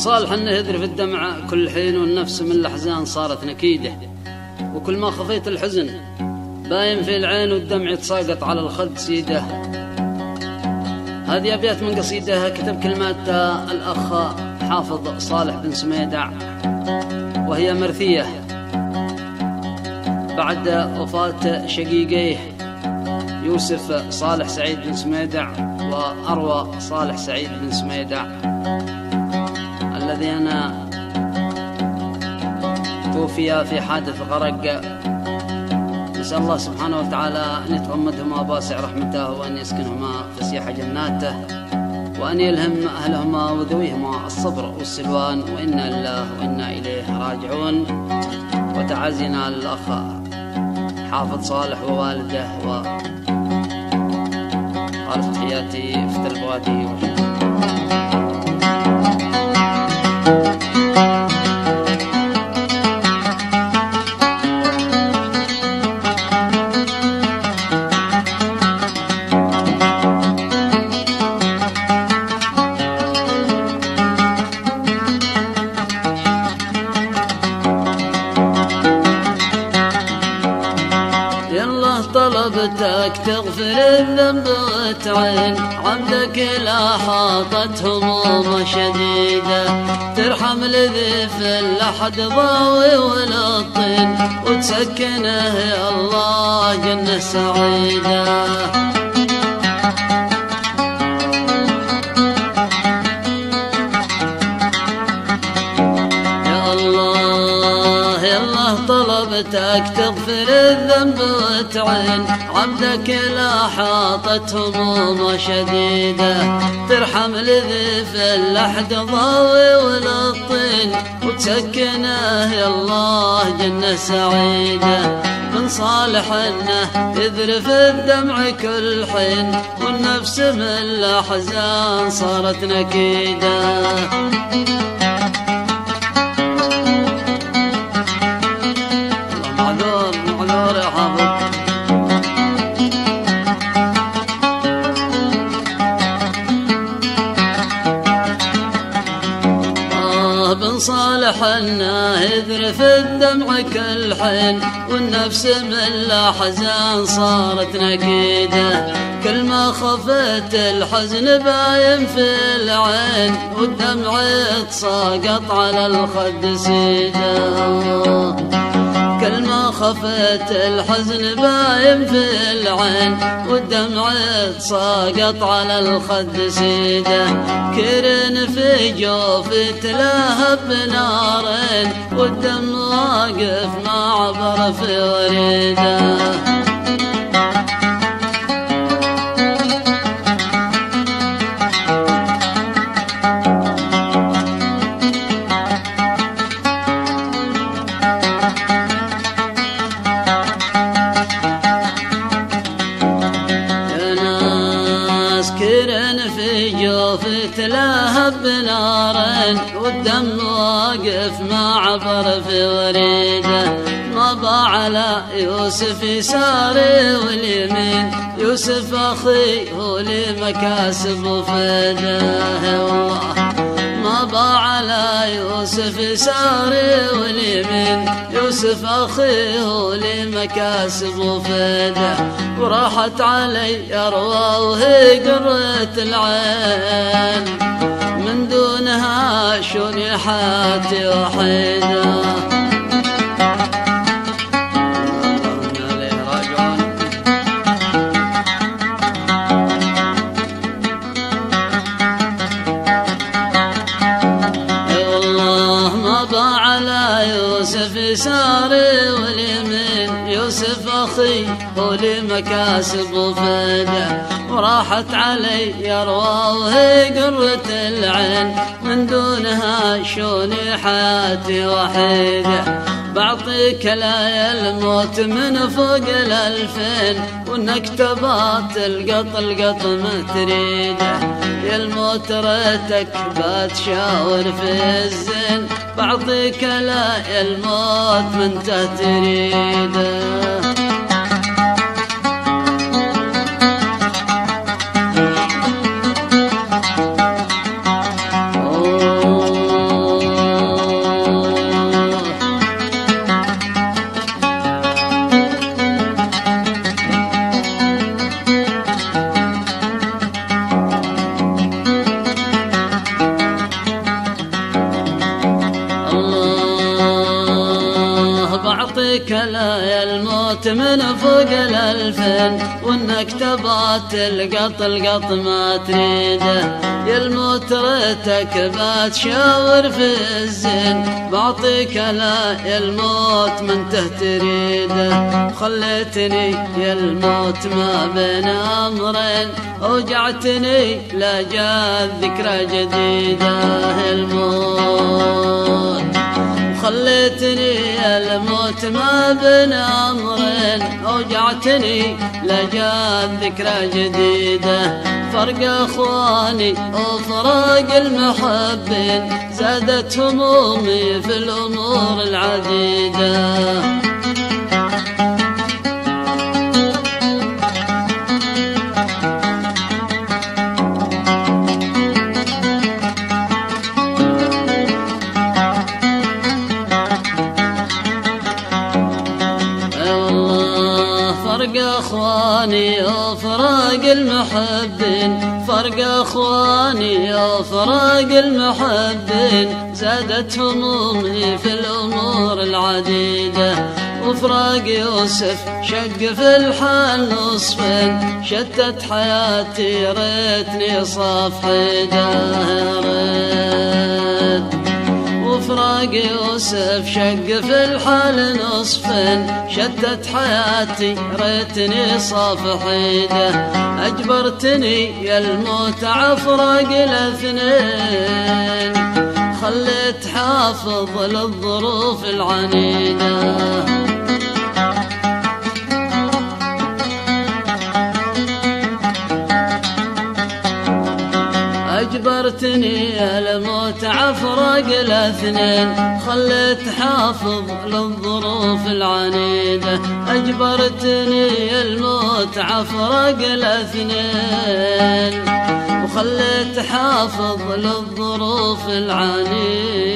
صالح انه يذرف الدمع كل حين، والنفس من الأحزان صارت نكيده، وكل ما خفيت الحزن باين في العين، والدمع يتساقط على الخد سيده. هذه أبيات من قصيدة كتب كلماتها الأخ حافظ صالح بن سميدع، وهي مرثية بعد وفاة شقيقيه يوسف صالح سعيد بن سميدع وأروى صالح سعيد بن سميدع، الذين توفيا في حادث غرق. نسأل الله سبحانه وتعالى أن يتغمدهما بواسع رحمته، وأن يسكنهما فسيح جناته، وأن يلهم أهلهما وذويهما الصبر والسلوان، وإنا لله وإنا إليه راجعون. وتعازينا للأخ حافظ صالح ووالده، وخالص تحياتي في البوادي. طلبتك تغفر الذنب وتعين عبدك لا حاطت هموم شديدة، ترحم الذي في اللحد ضاوي والطين، وتسكنه يا الله جنة سعيدة. طلبتك تغفر الذنب وتعين عبدك لا حاطت هموم شديدة، ترحم الذي في اللحد ضاوي والطين، وتسكنه يا الله جنة سعيدة. من صالح انه يذرف الدمع كل حين، والنفس من الأحزان صارت نكيدة. بن صالح انه يذرف الدمع كل حين، والنفس من الأحزان صارت نكيدة. كل ما خفت الحزن باين في العين، والدمع يتساقط على الخد سيده. كل ما خفت الحزن باين في العين، والدمع يتساقط على الخد سيده. كرن في جوفي تلهب بنارين، والدم واقف ما عبر في وريده. في جوفي تلهب بنارين، والدم واقف ما عبر في وريده. مضى على يوسف يساري واليمين، يوسف أخي هو لي مكاسب وفيده. والله مضى على يوسف يساري واليمين، يوسف أخي هو لي مكاسب وفيده. وراحت علي أروى وهي قرة العين، من دونها شوني حياتي وحيدة. يوسف يساري واليمين، يوسف أخي هو لي مكاسب وفيده. وراحت علي أروى وهي قرة العين، من دونها شوني حياتي وحيدة. بعطيك لا الموت من فوق ال2000، والنكتبات القط ما تريده. يا الموت ريتك بتشاور في الزين، بعطيك لا الموت من تريده. الموت من فوق الألفين، وإنك تبغى تلقط القط ما تريده. يا الموت ريتك بتشاور في الزين، بعطيك لا يا الموت من تريده. خليتني يا الموت ما بين أمرين، أوجعتني لا جاء ذكرى جديدة. الموت خليتني يا الموت ما بين أمرين، أوجعتني لا جاء ذكرى جديدة. فرق أخواني وفراق المحبين، زادت همومي في الأمور العديدة. فرق أخواني وفراق المحبين، فرق أخواني وفراق المحبين، زادت همومي في الأمور العديدة. وفراق يوسف شق في الحال نصفين، شتت حياتي ريتني صاف حيده. وفراق يوسف شق في الحال نصفين، شتت حياتي ريتني صاف حيده. أجبرتني يا الموت عفراق الاثنين، خليت حافظ للظروف العنيدة. أجبرتني يا الموت عفراق الاثنين، خليت حافظ للظروف العنيدة. أجبرتني يا الموت عفراق الاثنين، وخليت حافظ للظروف العنيدة.